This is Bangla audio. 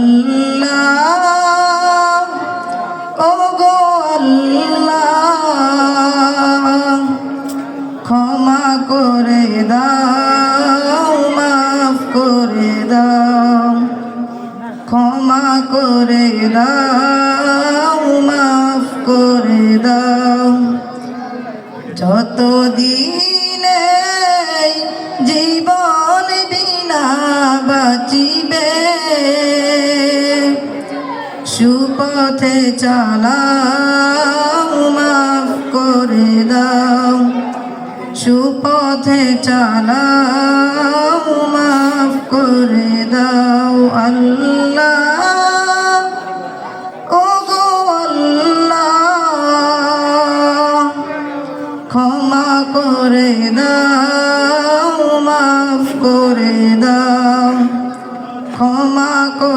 আল্লাহ ও গো আল্লাহ ক্ষমা করে দাও মাফ করে দাও ক্ষমা করে দাও মাফ করে দাও যতদিন এই জীবন বিনা বাঁচিবে সুপথে চালাও মাফ করে দাও সুপথে চালাও মাফ করে দাও আল্লাহ ও গো আল্লাহ ক্ষমা করে দাও মাফ করে দাও ক্ষমা করে